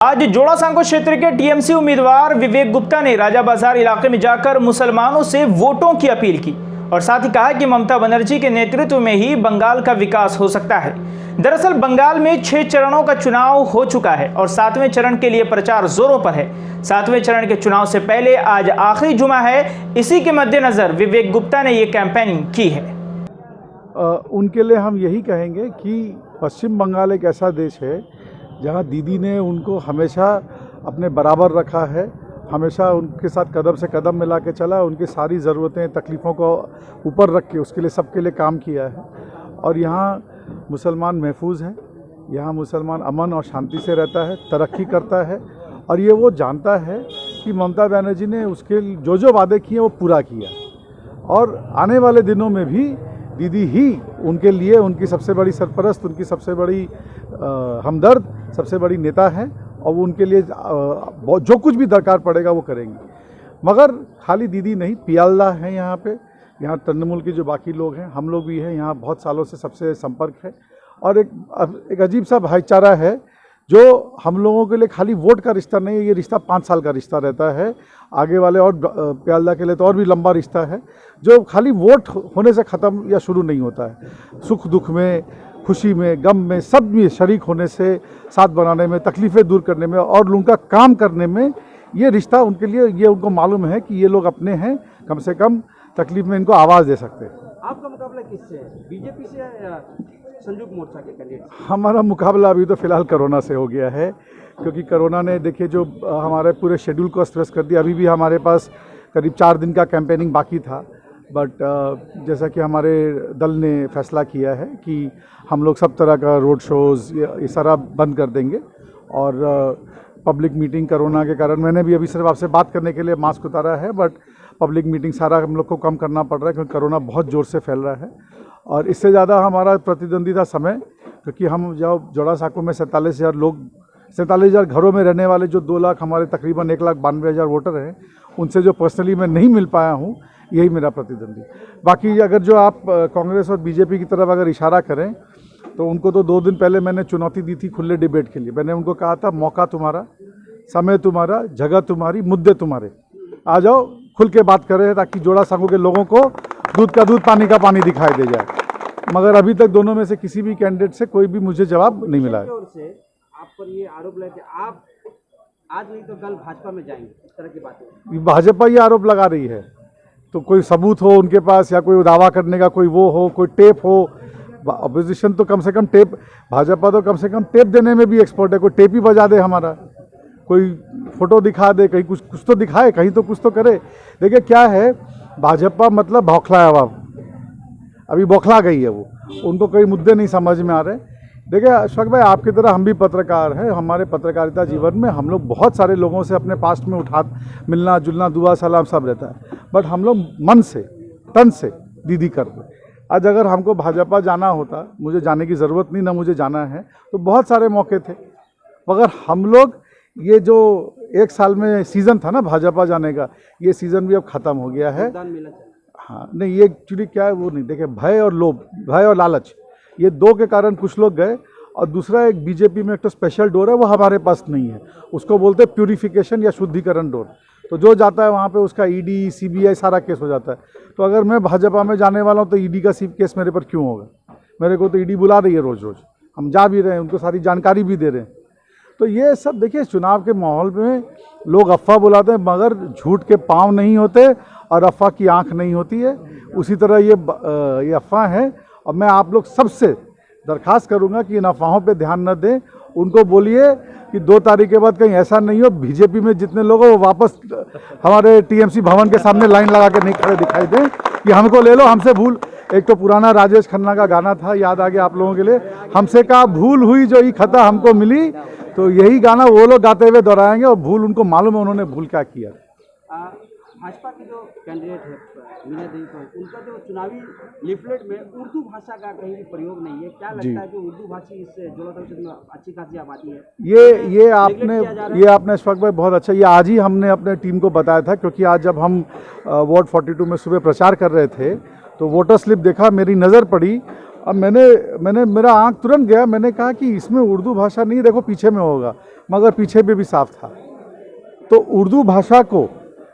आज जोड़ा सांगो क्षेत्र के टीएमसी उम्मीदवार विवेक गुप्ता ने राजा बाजार इलाके में जाकर मुसलमानों से वोटों की अपील की और साथ ही कहा कि ममता बनर्जी के नेतृत्व में ही बंगाल का विकास हो सकता है। दरअसल बंगाल में 6 चरणों का चुनाव हो चुका है और 7वें चरण के लिए प्रचार जोरों पर है। 7वें चरण के चुनाव से पहले आज आखिरी जुमा है। इसी के मद्देनजर विवेक गुप्ता ने ये कैंपेनिंग की है। उनके लिए हम यही कहेंगे कि पश्चिम बंगाल एक ऐसा देश है जहां दीदी ने उनको हमेशा अपने बराबर रखा है, हमेशा उनके साथ कदम से कदम मिला के चला, उनकी सारी ज़रूरतें तकलीफ़ों को ऊपर रख के उसके लिए सबके लिए काम किया है। और यहाँ मुसलमान महफूज है, यहाँ मुसलमान अमन और शांति से रहता है, तरक्की करता है और ये वो जानता है कि ममता बनर्जी ने उसके जो जो वादे किए वो पूरा किया और आने वाले दिनों में भी दीदी ही उनके लिए उनकी सबसे बड़ी सरपरस्त, उनकी सबसे बड़ी हमदर्द, सबसे बड़ी नेता है और वो उनके लिए जो कुछ भी दरकार पड़ेगा वो करेंगी। मगर खाली दीदी नहीं, पियालदा है यहाँ पे, यहाँ तृणमूल के जो बाकी लोग हैं, हम लोग भी हैं, यहाँ बहुत सालों से सबसे संपर्क है और एक अजीब सा भाईचारा है जो हम लोगों के लिए खाली वोट का रिश्ता नहीं है, ये रिश्ता 5 साल का रिश्ता रहता है। आगे वाले और प्यालदा के लिए तो और भी लंबा रिश्ता है जो खाली वोट होने से ख़त्म या शुरू नहीं होता है। सुख दुख में, खुशी में, गम में, सब में शरीक होने से, साथ बनाने में, तकलीफ़ें दूर करने में और उनका काम करने में ये रिश्ता उनके लिए, ये उनको मालूम है कि ये लोग अपने हैं, कम से कम तकलीफ़ में इनको आवाज़ दे सकते हैं। आपका मुकाबला किससे है, बीजेपी से या संयुक्त मोर्चा के कैंडिडेट? हमारा मुकाबला अभी तो फ़िलहाल कोरोना से हो गया है, क्योंकि कोरोना ने देखिए जो हमारे पूरे शेड्यूल को अस्त व्यस्त कर दिया। अभी भी हमारे पास करीब 4 दिन का कैंपेनिंग बाकी था, बट जैसा कि हमारे दल ने फैसला किया है कि हम लोग सब तरह का रोड शोज़ ये सारा बंद कर देंगे और पब्लिक मीटिंग कोरोना के कारण, मैंने भी अभी सिर्फ आपसे बात करने के लिए मास्क उतारा है, बट पब्लिक मीटिंग सारा हम लोग को कम करना पड़ रहा है क्योंकि कोरोना बहुत ज़ोर से फैल रहा है। और इससे ज़्यादा हमारा प्रतिद्वंदिता समय, क्योंकि हम जब जोड़ा सांको में 47,000 लोग, 47,000 घरों में रहने वाले जो 2 लाख, हमारे तकरीबन 1,92,000 वोटर हैं, उनसे जो पर्सनली मैं नहीं मिल पाया हूँ, यही मेरा प्रतिद्वंदी। बाकी अगर जो आप कांग्रेस और बीजेपी की तरफ अगर इशारा करें तो उनको तो 2 दिन पहले मैंने चुनौती दी थी खुले डिबेट के लिए। मैंने उनको कहा था मौका तुम्हारा, समय तुम्हारा, जगह तुम्हारी, मुद्दे तुम्हारे, आ जाओ खुल के बात करें ताकि जोड़ा सांको के लोगों को दूध का दूध, पानी का पानी दिखाई दे जाए। मगर अभी तक दोनों में से किसी भी कैंडिडेट से कोई भी मुझे जवाब नहीं मिला है। आप पर ये आरोप लगा कि आप आज नहीं तो कल भाजपा में जाएंगे, इस तरह की बातें भाजपा ये आरोप लगा रही है, तो कोई सबूत हो उनके पास या कोई दावा करने का कोई वो हो, कोई टेप हो। अपोजिशन तो कम से कम टेप, भाजपा तो कम से कम टेप देने में भी एक्सपर्ट है। कोई टेप ही बजा दे हमारा, कोई फोटो दिखा दे, कहीं कुछ तो दिखाए, कहीं तो कुछ तो करे। देखिए क्या है, भाजपा मतलब बौखलाया हुआ, अभी बौखला गई है वो, उनको कोई मुद्दे नहीं समझ में आ रहे। देखिए अशफाक भाई, आपकी तरह हम भी पत्रकार हैं, हमारे पत्रकारिता जीवन में हम लोग बहुत सारे लोगों से अपने पास्ट में मिलना जुलना, दुआ सलाम सब रहता है, बट हम लोग मन से, तन से दीदी करते। आज अगर हमको भाजपा जाना होता, मुझे जाने की ज़रूरत नहीं, ना मुझे जाना है, तो बहुत सारे मौके थे। मगर हम लोग ये जो 1 साल में सीज़न था ना भाजपा जाने का, ये सीज़न भी अब ख़त्म हो गया है। हाँ नहीं, ये एक्चुअली क्या है वो नहीं, देखिए भय और लोभ, भय और लालच, ये 2 के कारण कुछ लोग गए। और दूसरा एक बीजेपी में एक तो स्पेशल डोर है, वो हमारे पास नहीं है, उसको बोलते हैं प्यूरिफिकेशन या शुद्धिकरण डोर। तो जो जाता है वहाँ पे उसका ईडी सीबीआई सारा केस हो जाता है। तो अगर मैं भाजपा में जाने वाला हूँ तो ईडी का केस मेरे पर क्यों होगा? मेरे को तो ईडी बुला रही है रोज़ रोज़, हम जा भी रहे हैं, उनको सारी जानकारी भी दे रहे हैं। तो ये सब देखिए, चुनाव के माहौल में लोग अफवाह बुलाते हैं, मगर झूठ के पाँव नहीं होते और अफवाह की आँख नहीं होती है। उसी तरह ये अफवाह है और मैं आप लोग सबसे दरख्वास्त करूंगा कि इन अफवाहों पे ध्यान न दें। उनको बोलिए कि 2 तारीख के बाद कहीं ऐसा नहीं हो बीजेपी में जितने लोग हो वो वापस हमारे टीएमसी भवन के सामने लाइन लगा के नहीं खड़े दिखाई दें कि हमको ले लो, हमसे भूल। एक तो पुराना राजेश खन्ना का गाना था, याद आ गया आप लोगों के लिए, हमसे कहा भूल हुई जो ये खता हमको मिली। तो यही गाना वो लोग गाते हुए दोहराएंगे और भूल उनको मालूम है उन्होंने भूल क्या किया। भाजपा की जो कैंडिडेट है मीना देवी, उनका जो चुनावी लिफलेट में उर्दू भाषा का कहीं भी प्रयोग नहीं है। क्या लगता है कि उर्दू भाषी इस जोड़ा सांको में अच्छी खासी आबादी है? ये आपने अशफाक भाई बहुत अच्छा, ये आज ही हमने अपने टीम को बताया था, क्योंकि आज जब हम वार्ड 42 में सुबह प्रचार कर रहे थे तो वोटर स्लिप देखा, मेरी नज़र पड़ी अब मेरा आंख तुरंत गया। मैंने कहा कि इसमें उर्दू भाषा नहीं, देखो पीछे में होगा। मगर पीछे भी साफ था। तो उर्दू भाषा को,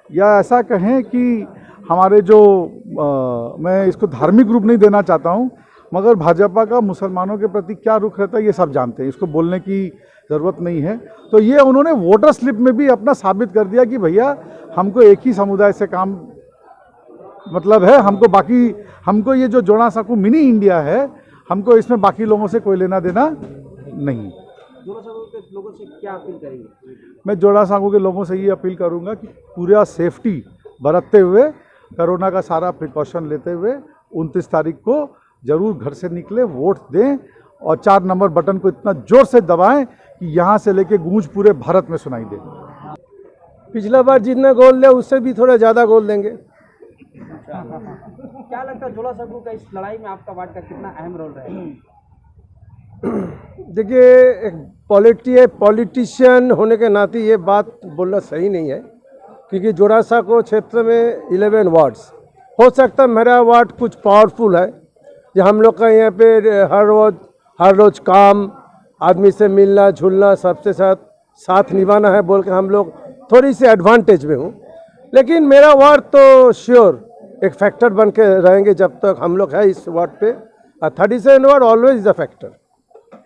या ऐसा कहें कि हमारे जो मैं इसको धार्मिक रूप नहीं देना चाहता हूँ, मगर भाजपा का मुसलमानों के प्रति क्या रुख रहता है ये सब जानते हैं, इसको बोलने की ज़रूरत नहीं है। तो ये उन्होंने वोटर स्लिप में भी अपना साबित कर दिया कि भैया हमको एक ही समुदाय से काम मतलब है, हमको ये जो जोड़ा साकू मिनी इंडिया है, हमको इसमें बाकी लोगों से कोई लेना देना नहीं। जोड़ा साकू के लोगों से क्या अपील करेंगे? मैं जोड़ा साकू के लोगों से ये अपील करूंगा कि पूरा सेफ्टी बरतते हुए, कोरोना का सारा प्रिकॉशन लेते हुए 29 तारीख को जरूर घर से निकले, वोट दें और 4 नंबर बटन को इतना जोर से दबाएं कि यहाँ से लेके गूंज पूरे भारत में सुनाई दे। पिछला बार जितना गोल दिया उससे भी थोड़ा ज़्यादा गोल देंगे। क्या लगता है जोड़ा साकू का इस लड़ाई में आपका वार्ड का कितना अहम रोल रहेगा? देखिए, एक पॉलिटिशियन होने के नाते ये बात बोलना सही नहीं है, क्योंकि जोड़ा साकू क्षेत्र में 11 वार्ड्स, हो सकता है मेरा वार्ड कुछ पावरफुल है, जो हम लोग का यहाँ पे हर रोज़ काम, आदमी से मिलना झुलना, सबसे साथ निभाना है बोल के हम लोग थोड़ी सी एडवांटेज में हूँ। लेकिन मेरा वार्ड तो श्योर एक फैक्टर बन के रहेंगे जब तक हम लोग है इस वार्ड पे। 37 ward always is a factor.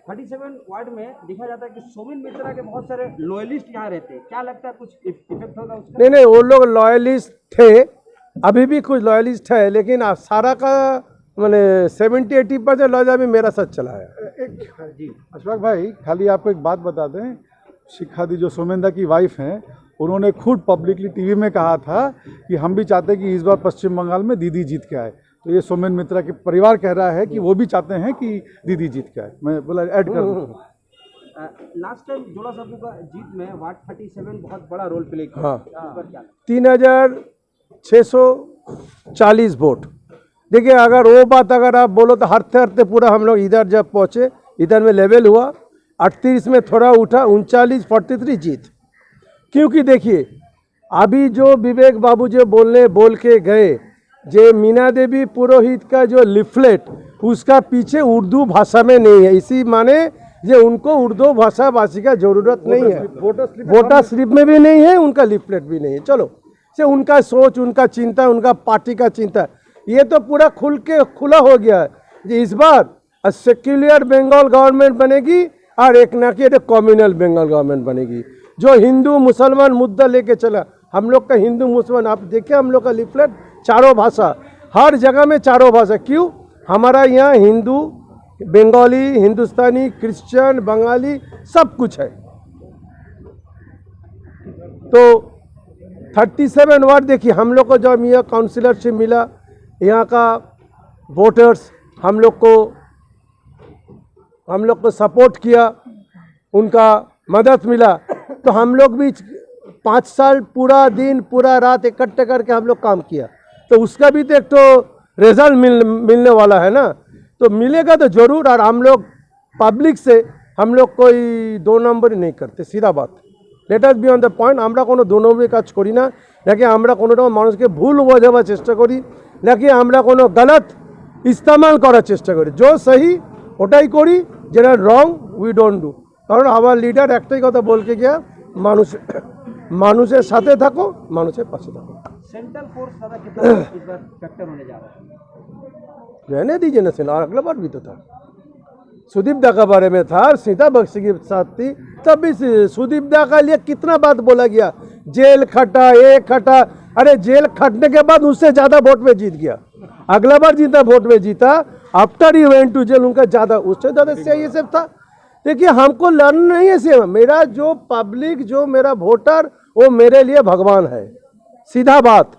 37 ward में देखा जाता है कि सोमेन मित्रा के बहुत सारे लॉयलिस्ट यहाँ रहते हैं, क्या लगता है कुछ इफेक्ट होगा उसका? नहीं, वो लोग लॉयलिस्ट थे, अभी भी कुछ लॉयलिस्ट है, लेकिन आप सारा का मैंने 70-80% लॉयल अभी मेरा साथ चला है। जी अशफाक भाई, खाली आपको एक बात बता दें, शिखा दी जो सोमेंदा की वाइफ हैं, उन्होंने खुद पब्लिकली टीवी में कहा था कि हम भी चाहते हैं कि इस बार पश्चिम बंगाल में दीदी जीत के आए। तो ये सोमेन मित्रा के परिवार कह रहा है कि वो भी चाहते हैं कि दीदी जीत के आए। मैं बोला ऐड कर दूं। लास्ट टाइम जोड़ा साकू का जीत में वार्ड 37 बहुत बड़ा रोल प्ले किया। हाँ, इस बार क्या? 3640 वोट। देखिए, अगर वो बात अगर आप बोलो तो हरते हरते पूरा हम लोग इधर जब पहुँचे, इधर में लेवल हुआ, 38 में थोड़ा उठा, 39-43 जीत। क्योंकि देखिए, अभी जो विवेक बाबू जो बोल के गए, जे मीना देवी पुरोहित का जो लिफलेट, उसका पीछे उर्दू भाषा में नहीं है, इसी माने जे उनको उर्दू भाषा भाषी का जरूरत नहीं है, वोटर स्लिप में भी नहीं है, उनका लिफलेट भी नहीं है। चलो, से उनका सोच, उनका चिंता, उनका पार्टी का चिंता, ये तो पूरा खुला हो गया है। इस बार सेक्युलर बंगाल गवर्नमेंट बनेगी और एक ना कि कम्युनल बंगाल गवर्नमेंट बनेगी, जो हिंदू मुसलमान मुद्दा लेके चला। हम लोग का हिंदू मुसलमान, आप देखिए हम लोग का लिफलेट, चारों भाषा, हर जगह में चारों भाषा। क्यों? हमारा यहाँ हिंदू, बंगाली, हिंदुस्तानी, क्रिश्चियन, बंगाली सब कुछ है। तो 37 वार्ड देखिए, हम लोग को जब यह काउंसिलरशिप मिला, यहाँ का वोटर्स हम लोग को सपोर्ट किया, उनका मदद मिला, तो हम लोग भी 5 साल पूरा दिन पूरा रात इकट्ठे करके हम लोग काम किया, तो उसका भी तो एक तो रिजल्ट मिलने वाला है ना। तो मिलेगा तो जरूर। और हम लोग पब्लिक से हम लोग कोई 2 नंबर नहीं करते, सीधा बात। Let us be on the point. আমরা কোনো 2 নম্বরের কাজ করি না, নাকি আমরা কোনোটা মানুষকে ভুল বোঝাবার চেষ্টা করি, নাকি আমরা কোনো গলত ইস্তেমাল করার চেষ্টা করি। जो सही ওটাই করি, যেটা রং উই ডোন্ট ডু। কারণ আমার লিডার একটাই কথা বলকে গিয়া, মানুষের সাথে থাকো, মানুষের পাশে থাকো। सेंट्रल फोर्स ज़्यादा कितना इस बार फैक्टर होने जा रहा है? रहने दीजिए ना, और अगला बार भी तो था, सुदीप दा का बारे में था, सीता बख्शी के साथ थी, तब भी सुदीप दा का लिए कितना बात बोला गया, जेल खटा, ये खटा। अरे जेल खटने के बाद उससे ज़्यादा वोट में जीत गया। अगला बार जीता वोट में जीता, after he went to jail, उनका ज़्यादा, उससे ज़्यादा ये सब था। देखिए, हमको लड़ना नहीं है से, मेरा जो पब्लिक, जो मेरा वोटर, वो मेरे लिए भगवान है। सीधा बात,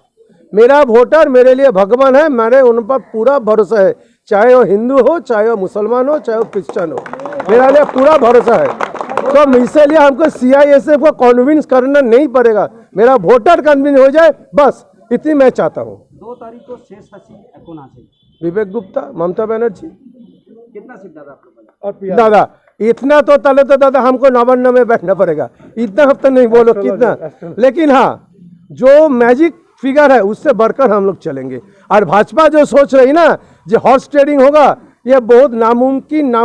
मेरा वोटर मेरे लिए भगवान है, मेरे उन पर पूरा भरोसा है, चाहे वो हिंदू हो, चाहे वो मुसलमान हो, चाहे वो क्रिश्चियन हो, मेरा लिए पूरा भरोसा है। तो इसलिए हमको CISF को कन्विंस करना नहीं पड़ेगा, मेरा वोटर कन्विंस हो जाए, बस इतनी मैं चाहता हूँ। 2 तारीख को शेष हसी कौन आ जाएगी? विवेक गुप्ता, ममता बनर्जी। कितना सीट दादा आप लोग? दादा इतना तो तले तो दादा हमको नवान्न में बैठना पड़ेगा, इतना हफ्ता नहीं बोलो कितना। लेकिन हाँ, जो मैजिक फिगर है उससे बढ़कर हम लोग चलेंगे। और भाजपा जो सोच रही ना, जो हॉर्स ट्रेडिंग होगा, ये बहुत नामुमकिन।